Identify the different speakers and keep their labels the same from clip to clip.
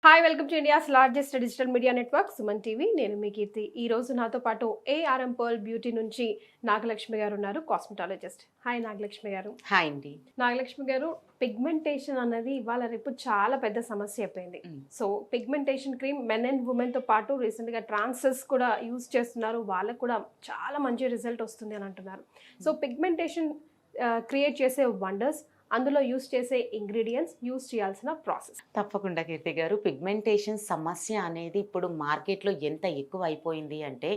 Speaker 1: Hi welcome to India's largest digital media network Suman TV. నేను మీ కీర్తి. ఈ రోజు నాతో పాటు ఏఆర్ఎం పర్ల్ బ్యూటీ నుంచి నాగలక్ష్మి గారు ఉన్నారు, కాస్మెటాలజిస్ట్. హాయ్ నాగలక్ష్మి గారు.
Speaker 2: హాయ్ అండి.
Speaker 1: నాగలక్ష్మి గారు, పిగ్మెంటేషన్ అన్నది ఇవాళ రేపు చాలా పెద్ద సమస్య అయిపోయింది. So pigmentation cream men and women తో పాటు రీసెంట్ గా ట్రాన్సెస్ కూడా యూజ్ చేస్తున్నారు, వాళ్ళకు కూడా చాలా మంచి రిజల్ట్ వస్తుంది అని అంటున్నారు. సో పిగ్మెంటేషన్ క్రియేట్ చేసే వండర్స్, అందులో యూస్ చేసే ఇంగ్రీడియంట్స్, యూస్ చేయాల్సిన ప్రాసెస్.
Speaker 2: తప్పకుండా కీర్తి గారు, పిగ్మెంటేషన్ సమస్య అనేది ఇప్పుడు మార్కెట్లో ఎంత ఎక్కువ అయిపోయింది అంటే,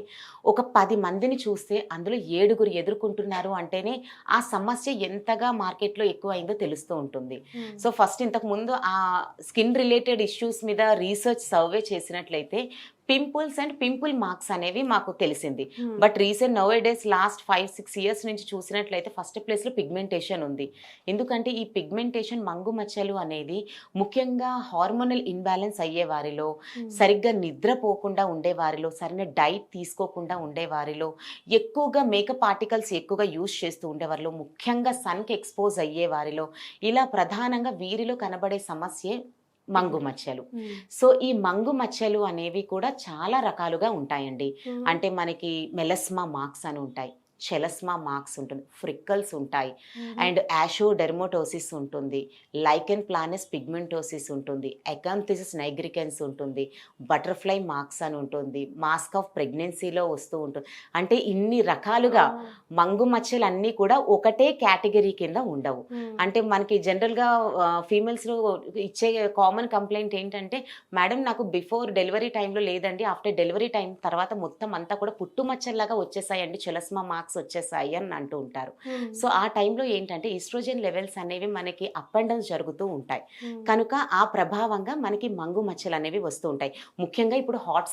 Speaker 2: ఒక 10 మందిని చూస్తే అందులో 7గురు ఎదుర్కొంటున్నారు అంటేనే ఆ సమస్య ఎంతగా మార్కెట్లో ఎక్కువ అయిందో తెలుస్తూ ఉంటుంది. సో ఫస్ట్ ఇంతకు ముందు ఆ స్కిన్ రిలేటెడ్ ఇష్యూస్ మీద రీసెర్చ్ సర్వే చేసినట్లయితే పింపుల్స్ అండ్ పింపుల్ మార్క్స్ అనేవి మాకు తెలిసింది. But recent now days last 5-6 years నుంచి చూసినట్లయితే ఫస్ట్ ప్లేస్లో పిగ్మెంటేషన్ ఉంది. ఎందుకంటే ఈ పిగ్మెంటేషన్ మంగు మచ్చలు అనేది ముఖ్యంగా హార్మోనల్ ఇన్బ్యాలెన్స్ అయ్యే వారిలో, సరిగ్గా నిద్రపోకుండా ఉండే వారిలో, సరైన డైట్ తీసుకోకుండా ఉండే వారిలో, ఎక్కువగా మేకప్ ఆర్టికల్స్ ఎక్కువగా యూజ్ చేస్తూ ఉండేవారిలో, ముఖ్యంగా సన్కి ఎక్స్పోజ్ అయ్యే వారిలో, ఇలా ప్రధానంగా వీరిలో కనబడే సమస్యే మంగు మచ్చలు. సో ఈ మంగు మచ్చలు అనేవి కూడా చాలా రకాలుగా ఉంటాయండి. అంటే మనకి మెలస్మా మార్క్స్ అని ఉంటాయి, చెలస్మా మార్క్స్ ఉంటుంది, ఫ్రిక్కల్స్ ఉంటాయి, అండ్ యాషోడెర్మోటోసిస్ ఉంటుంది, లైకెన్ ప్లానస్ పిగ్మెంటోసిస్ ఉంటుంది, ఎకాంథిసిస్ నైగ్రికెన్స్ ఉంటుంది, బటర్ఫ్లై మార్క్స్ అని ఉంటుంది, మాస్క్ ఆఫ్ ప్రెగ్నెన్సీలో వస్తూ ఉంటుంది. అంటే ఇన్ని రకాలుగా మంగు మచ్చలు అన్నీ కూడా ఒకటే కేటగిరీ కింద ఉండవు. అంటే మనకి జనరల్గా ఫీమేల్స్లో ఇచ్చే కామన్ కంప్లైంట్ ఏంటంటే, మేడం నాకు బిఫోర్ డెలివరీ టైంలో లేదండి, ఆఫ్టర్ డెలివరీ టైం తర్వాత మొత్తం అంతా కూడా పుట్టు మచ్చల్లాగా వచ్చేసాయండి, చెలస్మా మార్క్స్ వచ్చేసాయి అని అంటూ ఉంటారు. సో ఆ టైంలో ఏంటంటే ఈస్ట్రోజన్ లెవెల్స్ అనేవి మనకి అప్ అండ్ డౌన్స్ జరుగుతూ ఉంటాయి. కనుక ఆ ప్రభావంగా మనకి మంగు మచ్చలు అనేవి వస్తూ ఉంటాయి. ముఖ్యంగా ఇప్పుడు హాట్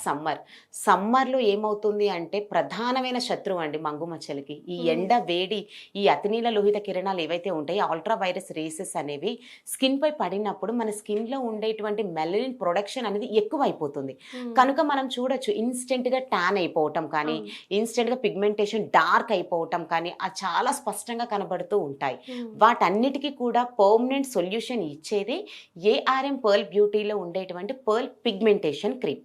Speaker 2: సమ్మర్లో ఏమవుతుంది అంటే ప్రధానమైన శత్రువు అండి మంగు మచ్చలకి ఈ ఎండ వేడి, ఈ అతినీల లోహిత కిరణాలు ఏవైతే ఉంటాయో అల్ట్రా వైరస్ రేసెస్ అనేవి స్కిన్ పై పడినప్పుడు మన స్కిన్ లో ఉండేటువంటి మెలనిన్ ప్రొడక్షన్ అనేది ఎక్కువ అయిపోతుంది. కనుక మనం చూడొచ్చు ఇన్స్టెంట్ గా ట్యాన్ అయిపోవటం కానీ, ఇన్స్టెంట్ గా పిగ్మెంటేషన్ డార్క్ అయిపోవటం కానీ అది చాలా స్పష్టంగా కనబడుతూ ఉంటాయి. వాటన్నిటికీ కూడా పర్మనెంట్ సొల్యూషన్ ఇచ్చేది ఏఆర్ఎం పర్ల్ బ్యూటీలో ఉండేటువంటి పర్ల్ పిగ్మెంటేషన్ క్రీమ్.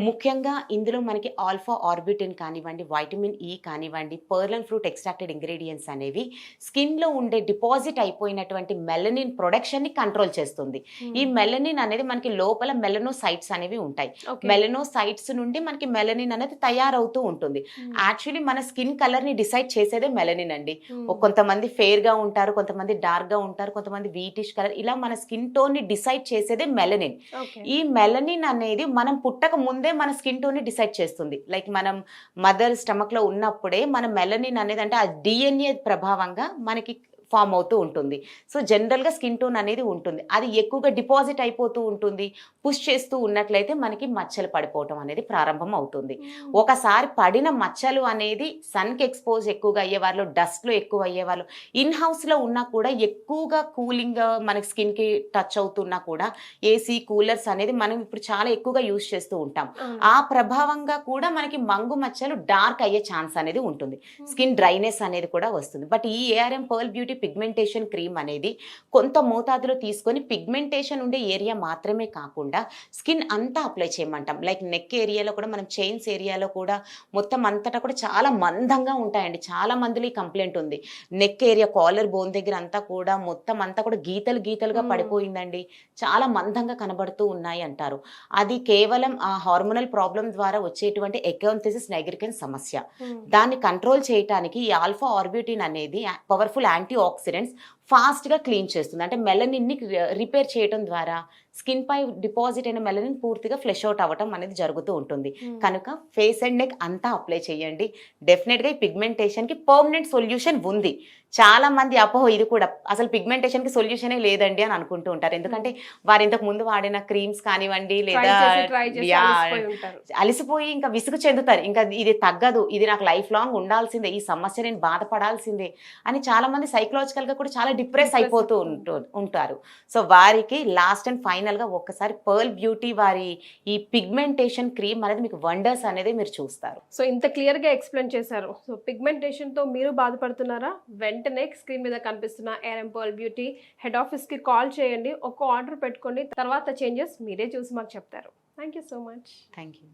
Speaker 2: ముఖ్యంగా ఇందులో మనకి ఆల్ఫా ఆర్బిటిన్ కానివ్వండి, వైటమిన్ ఈ కానివ్వండి, pearl and fruit extracted ingredients అనేవి స్కిన్ లో ఉండే డిపాజిట్ అయిపోయినటువంటి మెలనిన్ ప్రొడక్షన్ ని కంట్రోల్ చేస్తుంది. ఈ మెలనిన్ అనేది మనకి లోపల మెలనోసైట్స్ అనేవి ఉంటాయి. మెలనోసైట్స్ నుండి మనకి మెలనిన్ అనేది తయారవుతూ ఉంటుంది. యాక్చువల్లీ మన స్కిన్ కలర్ ని డిసైడ్ చేసేదే మెలనిన్ అండి. కొంతమంది ఫెయిర్ గా ఉంటారు, కొంతమంది డార్క్ గా ఉంటారు, కొంతమంది వీటిష్ కలర్, ఇలా మన స్కిన్ టోన్ ని డిసైడ్ చేసేదే మెలనిన్. ఈ మెలనిన్ అనేది మనం పుట్టక ముందే మన స్కిన్ టోన్ ని డిసైడ్ చేస్తుంది. లైక్ మనం మదర్ స్టమక్ లో ఉన్నప్పుడే మన మెలనిన్ అనేది అంటే ఆ డిఎన్ఏ ప్రభావంగా మనకి ఫామ్ అవుతూ ఉంటుంది. సో జనరల్గా స్కిన్ టోన్ అనేది ఉంటుంది, అది ఎక్కువగా డిపాజిట్ అయిపోతూ ఉంటుంది. పుష్ చేస్తూ ఉన్నట్లయితే మనకి మచ్చలు పడిపోవటం అనేది ప్రారంభం అవుతుంది. ఒకసారి పడిన మచ్చలు అనేది సన్కి ఎక్స్పోజ్ ఎక్కువగా అయ్యేవాళ్ళు, డస్ట్లో ఎక్కువ అయ్యేవాళ్ళు, ఇన్ హౌస్లో ఉన్నా కూడా ఎక్కువగా కూలింగ్ మనకి స్కిన్కి టచ్ అవుతున్నా కూడా ఏసీ కూలర్స్ అనేది మనం ఇప్పుడు చాలా ఎక్కువగా యూజ్ చేస్తూ ఉంటాం. ఆ ప్రభావంగా కూడా మనకి మంగు మచ్చలు డార్క్ అయ్యే ఛాన్స్ అనేది ఉంటుంది, స్కిన్ డ్రైనెస్ అనేది కూడా వస్తుంది. బట్ ఈ ARM pearl beauty pigmentation cream అనేది కొంత మోతాదులో తీసుకొని పిగ్మెంటేషన్ ఉండే ఏరియా మాత్రమే కాకుండా స్కిన్ అంతా అప్లై చేయమంటాం. లైక్ నెక్ ఏరియాలో కూడా, మనం చైన్స్ ఏరియాలో కూడా మొత్తం అంతటా కూడా చాలా మందంగా ఉంటాయండి. చాలా మందిలో ఈ కంప్లైంట్ ఉంది, నెక్ ఏరియా కాలర్ బోన్ దగ్గర అంతా కూడా మొత్తం అంతా కూడా గీతలు గీతలుగా పడిపోయిందండి, చాలా మందంగా కనబడుతూ ఉన్నాయి అంటారు. అది కేవలం ఆ హార్మోనల్ ప్రాబ్లం ద్వారా వచ్చేటువంటి ఎకాంథిసిస్ నైగ్రికెన్స్ సమస్య. దాన్ని కంట్రోల్ చేయడానికి ఈ ఆల్ఫా ఆర్బిటిన్ అనేది పవర్ఫుల్ యాంటీ ఆక్సిడెంట్స్ ఫాస్ట్గా క్లీన్ చేస్తుంది. అంటే మెలనిన్ని రిపేర్ చేయడం ద్వారా స్కిన్ పై డిపాజిట్ అయిన మెలనిన్ పూర్తిగా ఫ్లెష్ అవుట్ అవ్వటం అనేది జరుగుతూ ఉంటుంది. కనుక ఫేస్ అండ్ నెక్ అంతా అప్లై చేయండి. డెఫినెట్గా ఈ పిగ్మెంటేషన్కి పర్మనెంట్ సొల్యూషన్ ఉంది. చాలా మంది అపోహ ఇది కూడా, అసలు పిగ్మెంటేషన్కి సొల్యూషనే లేదండి అని అనుకుంటూ ఉంటారు. ఎందుకంటే వారు ఇంతకు ముందు వాడిన క్రీమ్స్ కానివ్వండి, లేదా అలిసిపోయి ఇంకా విసుగు చెందుతారు, ఇంకా ఇది తగ్గదు, ఇది నాకు లైఫ్ లాంగ్ ఉండాల్సిందే, ఈ సమస్య నేను బాధపడాల్సిందే అని చాలా మంది సైకలాజికల్గా కూడా చాలా డిప్రెస్ అయిపోతూ ఉంటారు. సో వారికి లాస్ట్ అండ్ ఫైనల్ ఫైనల్గా ఒక్కసారి పర్ల్ బ్యూటీ వారి ఈ పిగ్మెంటేషన్ క్రీమ్ అనేది మీకు వండర్స్ అనేది మీరు చూస్తారు.
Speaker 1: సో ఇంత క్లియర్గా ఎక్స్ప్లెయిన్ చేశారు. సో పిగ్మెంటేషన్తో మీరు బాధపడుతున్నారా? వెంటనే స్క్రీన్ మీద కనిపిస్తున్న ఏఆర్ఎం పర్ల్ బ్యూటీ హెడ్ ఆఫీస్కి కాల్ చేయండి, ఒక ఆర్డర్ పెట్టుకోండి, తర్వాత చేంజెస్ మీరే చూసి మాకు చెప్తారు. Thank you so much.
Speaker 2: Thank you.